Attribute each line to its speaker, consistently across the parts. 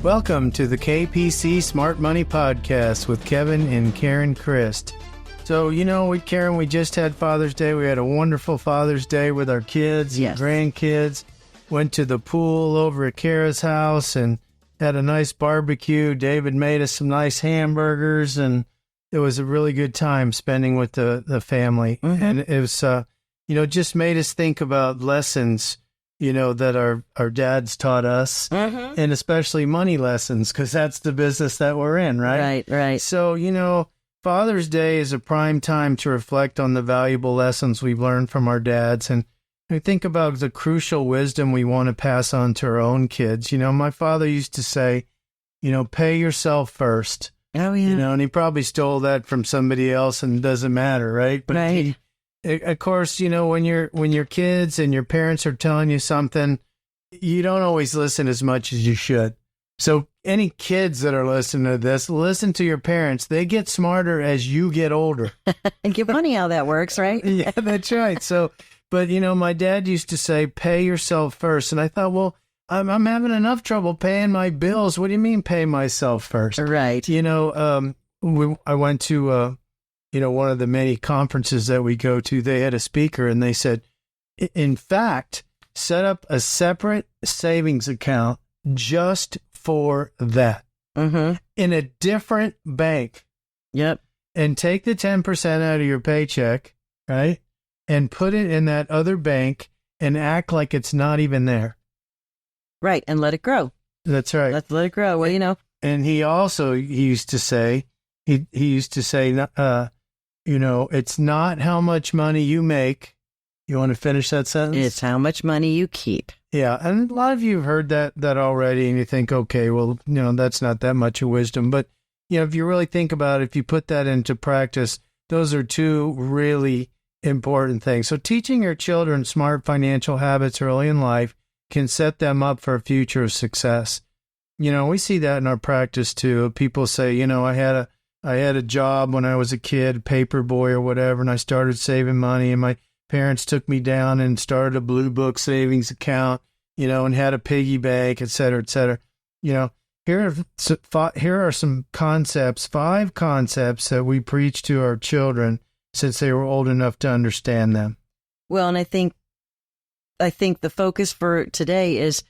Speaker 1: Welcome to the KPC Smart Money Podcast with Kevin and Karen Christ. So, Karen, we just had Father's Day. We had a wonderful Father's Day with our kids and grandkids. Went to the pool over at Kara's house and had a nice barbecue. David made us some nice hamburgers, and it was a really good time spending with the family. Mm-hmm. And it was, just made us think about lessons that our dads taught us, mm-hmm. and especially money lessons, because that's the business that we're in, right?
Speaker 2: Right.
Speaker 1: So, Father's Day is a prime time to reflect on the valuable lessons we've learned from our dads, and we think about the crucial wisdom we want to pass on to our own kids. My father used to say, pay yourself first.
Speaker 2: Oh, yeah.
Speaker 1: And he probably stole that from somebody else, and it doesn't matter, right? But
Speaker 2: right.
Speaker 1: Of course, when your kids and your parents are telling you something, you don't always listen as much as you should. So any kids that are listening to this, listen to your parents. They get smarter as you get older.
Speaker 2: And give money how that works, right?
Speaker 1: Yeah, that's right. So, but my dad used to say, pay yourself first. And I thought, well, I'm having enough trouble paying my bills. What do you mean pay myself first?
Speaker 2: Right.
Speaker 1: I went to one of the many conferences that we go to. They had a speaker, and they said, in fact, set up a separate savings account just for that,
Speaker 2: mm-hmm.
Speaker 1: in a different bank.
Speaker 2: Yep.
Speaker 1: And take the 10% out of your paycheck, right, and put it in that other bank and act like it's not even there.
Speaker 2: Right, and let it grow.
Speaker 1: That's right.
Speaker 2: Let's let it grow. Well,
Speaker 1: And he used to say, it's not how much money you make. You want to finish that sentence?
Speaker 2: It's how much money you keep.
Speaker 1: Yeah, and a lot of you have heard that already, and you think, okay, well, that's not that much of wisdom. But, if you really think about it, if you put that into practice, those are two really important things. So teaching your children smart financial habits early in life can set them up for a future of success. We see that in our practice, too. People say, I had a job when I was a kid, paper boy or whatever, and I started saving money, and my parents took me down and started a Blue Book savings account, and had a piggy bank, et cetera, et cetera. Here are some concepts, 5 concepts that we preach to our children since they were old enough to understand them.
Speaker 2: Well, and I think the focus for today is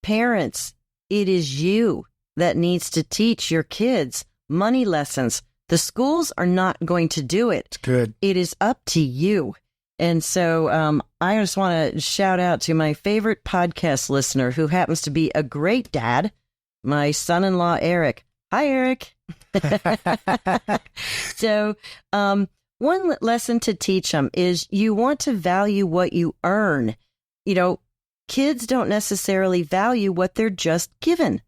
Speaker 2: parents. It is you that needs to teach your kids money lessons. The schools are not going to do it.
Speaker 1: Good.
Speaker 2: It is up to you. And so I just want to shout out to my favorite podcast listener, who happens to be a great dad, my son-in-law, Eric. Hi, Eric. So one lesson to teach them is you want to value what you earn. Kids don't necessarily value what they're just given.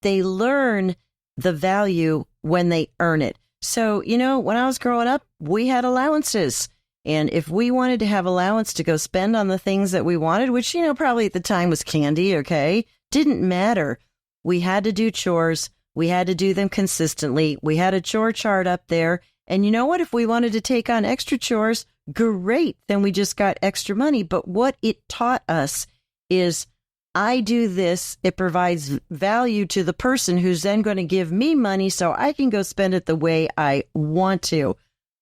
Speaker 2: They learn the value when they earn it. So, when I was growing up, we had allowances. And if we wanted to have allowance to go spend on the things that we wanted, which, probably at the time was candy, okay, didn't matter. We had to do chores. We had to do them consistently. We had a chore chart up there. And you know what? If we wanted to take on extra chores, great. Then we just got extra money. But what it taught us is, I do this, it provides value to the person who's then going to give me money so I can go spend it the way I want to.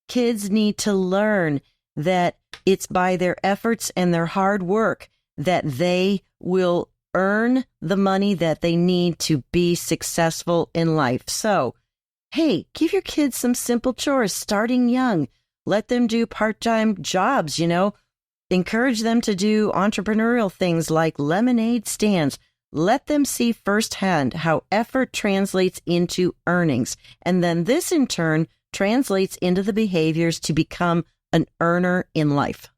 Speaker 2: Kids need to learn that it's by their efforts and their hard work that they will earn the money that they need to be successful in life. So, hey, give your kids some simple chores starting young. Let them do part-time jobs, Encourage them to do entrepreneurial things like lemonade stands. Let them see firsthand how effort translates into earnings. And then this, in turn, translates into the behaviors to become an earner in life.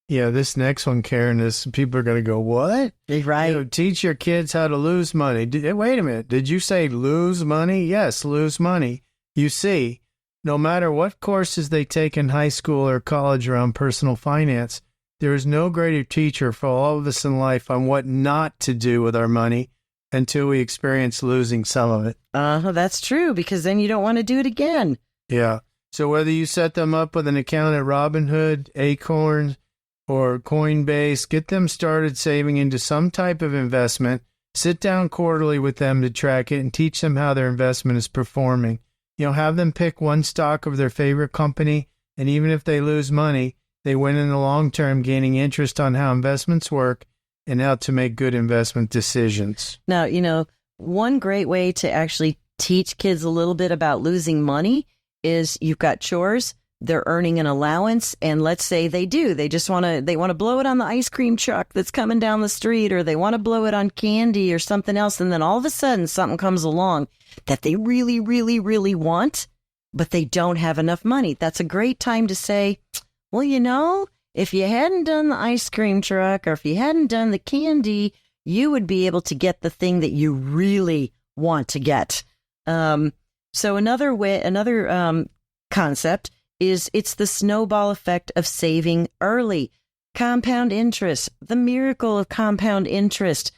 Speaker 1: Yeah, this next one, Karen, people are going to go, what?
Speaker 2: Right.
Speaker 1: Teach your kids how to lose money. Wait a minute. Did you say lose money? Yes, lose money. You see, no matter what courses they take in high school or college around personal finance, there is no greater teacher for all of us in life on what not to do with our money until we experience losing some of it.
Speaker 2: That's true, because then you don't want to do it again.
Speaker 1: Yeah. So whether you set them up with an account at Robinhood, Acorn, or Coinbase, get them started saving into some type of investment Sit down quarterly with them to track it and teach them how their investment is performing. Have them pick one stock of their favorite company, and even if they lose money, they win in the long term, gaining interest on how investments work and how to make good investment decisions.
Speaker 2: Now, one great way to actually teach kids a little bit about losing money is you've got chores, they're earning an allowance, and let's say they want to blow it on the ice cream truck that's coming down the street, or they want to blow it on candy or something else, and then all of a sudden something comes along that they really, really, really want, but they don't have enough money. That's a great time to say, well, if you hadn't done the ice cream truck or if you hadn't done the candy, you would be able to get the thing that you really want to get. So another concept is it's the snowball effect of saving early. Compound interest, the miracle of compound interest.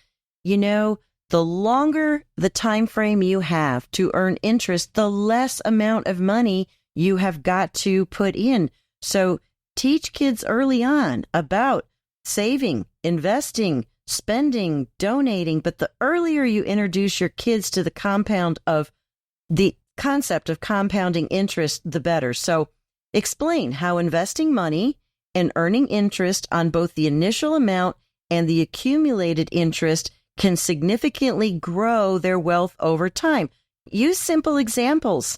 Speaker 2: The longer the time frame you have to earn interest, the less amount of money you have got to put in. So teach kids early on about saving, investing, spending, donating. But the earlier you introduce your kids to the concept of compounding interest, the better. So explain how investing money and earning interest on both the initial amount and the accumulated interest can significantly grow their wealth over time. Use simple examples,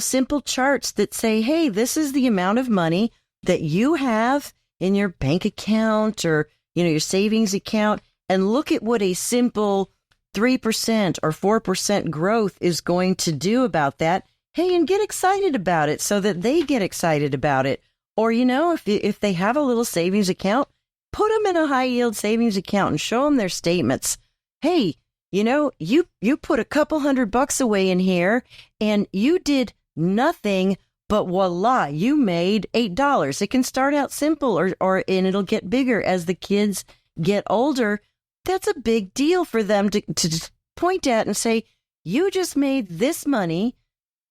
Speaker 2: simple charts that say, hey, this is the amount of money that you have in your bank account or, your savings account, and look at what a simple 3% or 4% growth is going to do about that. Hey, and get excited about it so that they get excited about it. Or, if they have a little savings account, put them in a high yield savings account and show them their statements. Hey, you put a couple $100 away in here and you did nothing, but voila, you made $8. It can start out simple and it'll get bigger as the kids get older. That's a big deal for them to point at and say, you just made this money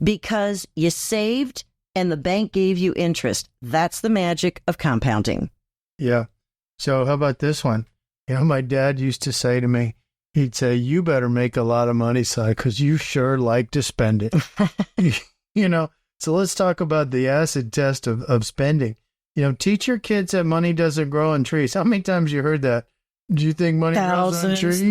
Speaker 2: because you saved and the bank gave you interest. That's the magic of compounding.
Speaker 1: Yeah. So how about this one? My dad used to say to me, he'd say, you better make a lot of money, son, because you sure like to spend it. So let's talk about the acid test of spending. Teach your kids that money doesn't grow on trees. How many times you heard that? Do you think money grows on trees?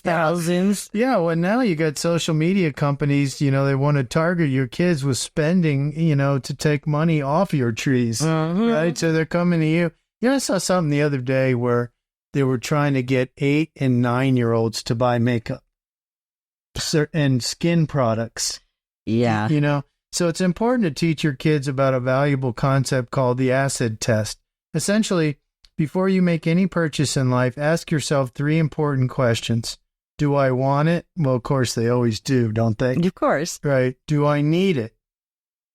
Speaker 2: Thousands.
Speaker 1: Yeah, well, now you got social media companies, they want to target your kids with spending, to take money off your trees, right? So they're coming to you. I saw something the other day where they were trying to get 8 and 9-year-olds to buy makeup and skin products.
Speaker 2: Yeah.
Speaker 1: So it's important to teach your kids about a valuable concept called the acid test. Essentially, before you make any purchase in life, ask yourself 3 important questions. Do I want it? Well, of course, they always do, don't they?
Speaker 2: Of course.
Speaker 1: Right. Do I need it?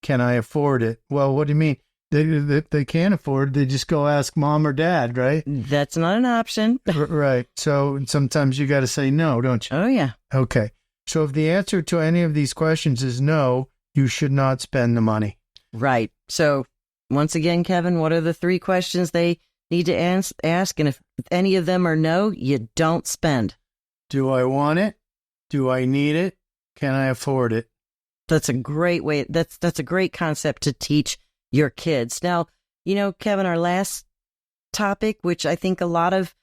Speaker 1: Can I afford it? Well, what do you mean? They can't afford it. They just go ask mom or dad, right?
Speaker 2: That's not an option.
Speaker 1: Right. So sometimes you got to say no, don't you?
Speaker 2: Oh, yeah.
Speaker 1: Okay. So if the answer to any of these questions is no, you should not spend the money.
Speaker 2: Right. So once again, Kevin, what are the 3 questions they need to ask? And if any of them are no, you don't spend.
Speaker 1: Do I want it? Do I need it? Can I afford it?
Speaker 2: That's a great way. That's a great concept to teach your kids. Now, Kevin, our last topic, which I think a lot of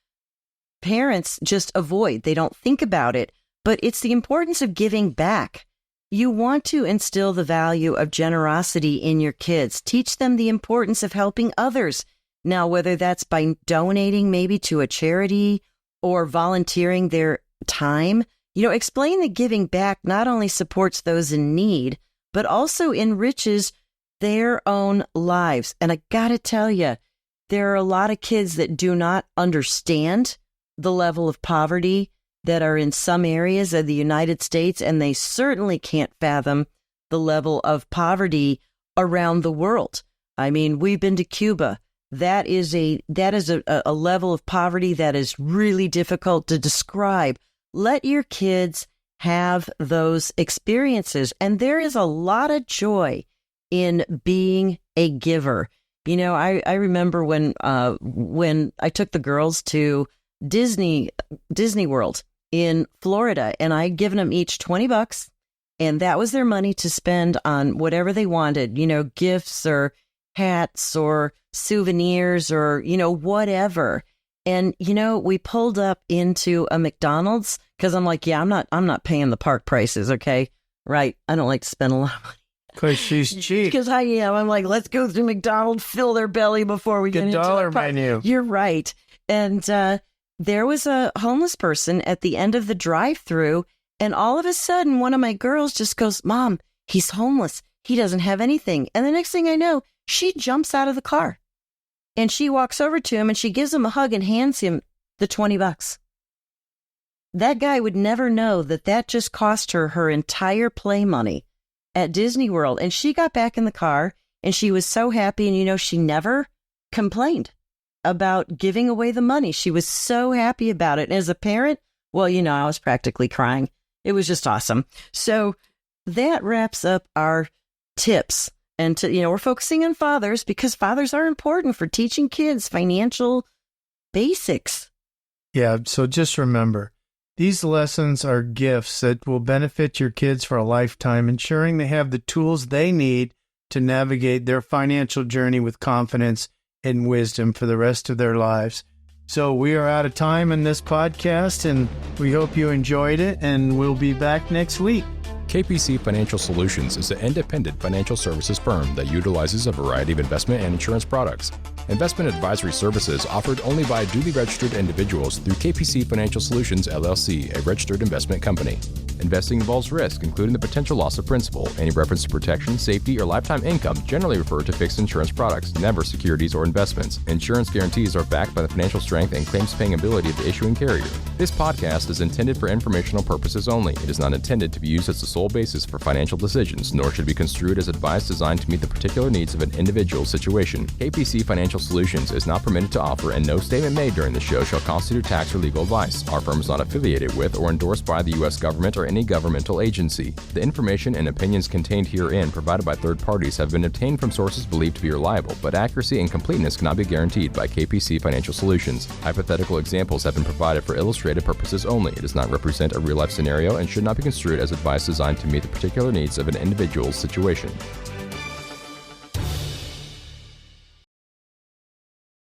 Speaker 2: parents just avoid, they don't think about it, but it's the importance of giving back. You want to instill the value of generosity in your kids. Teach them the importance of helping others. Now, whether that's by donating maybe to a charity or volunteering their time, explain that giving back not only supports those in need, but also enriches their own lives. And I got to tell you, there are a lot of kids that do not understand the level of poverty that are in some areas of the United States, and they certainly can't fathom the level of poverty around the world. I mean, we've been to Cuba. That is a level of poverty that is really difficult to describe. Let your kids have those experiences, and there is a lot of joy in being a giver. I remember when I took the girls to Disney World, in Florida, and I'd given them each $20, and that was their money to spend on whatever they wanted, gifts or hats or souvenirs or, whatever. And, we pulled up into a McDonald's because I'm like, yeah, I'm not paying the park prices. Okay. Right. I don't like to spend a lot of money.
Speaker 1: Because she's cheap.
Speaker 2: Because I am. I'm like, let's go through McDonald's, fill their belly before we get into
Speaker 1: $1
Speaker 2: the park.
Speaker 1: menu.
Speaker 2: You're right. And there was a homeless person at the end of the drive-thru, and all of a sudden, one of my girls just goes, "Mom, he's homeless. He doesn't have anything." And the next thing I know, she jumps out of the car, and she walks over to him, and she gives him a hug and hands him the $20. That guy would never know that just cost her entire play money at Disney World. And she got back in the car, and she was so happy, and she never complained about giving away the money. She was so happy about it. And as a parent, well, I was practically crying. It was just awesome. So that wraps up our tips. And we're focusing on fathers because fathers are important for teaching kids financial basics.
Speaker 1: Yeah. So just remember, these lessons are gifts that will benefit your kids for a lifetime, ensuring they have the tools they need to navigate their financial journey with confidence and wisdom for the rest of their lives. So we are out of time in this podcast, and we hope you enjoyed it, and we'll be back next week.
Speaker 3: KPC Financial Solutions is an independent financial services firm that utilizes a variety of investment and insurance products. Investment advisory services offered only by duly registered individuals through KPC Financial Solutions, LLC, a registered investment company. Investing involves risk, including the potential loss of principal. Any reference to protection, safety, or lifetime income generally refer to fixed insurance products, never securities or investments. Insurance guarantees are backed by the financial strength and claims-paying ability of the issuing carrier. This podcast is intended for informational purposes only. It is not intended to be used as the sole basis for financial decisions, nor should be construed as advice designed to meet the particular needs of an individual situation. KPC Financial Solutions is not permitted to offer, and no statement made during the show shall constitute tax or legal advice. Our firm is not affiliated with or endorsed by the U.S. government or any governmental agency. The information and opinions contained herein provided by third parties have been obtained from sources believed to be reliable, but accuracy and completeness cannot be guaranteed by KPC Financial Solutions. Hypothetical examples have been provided for illustrative purposes only. It does not represent a real-life scenario and should not be construed as advice designed to meet the particular needs of an individual's situation.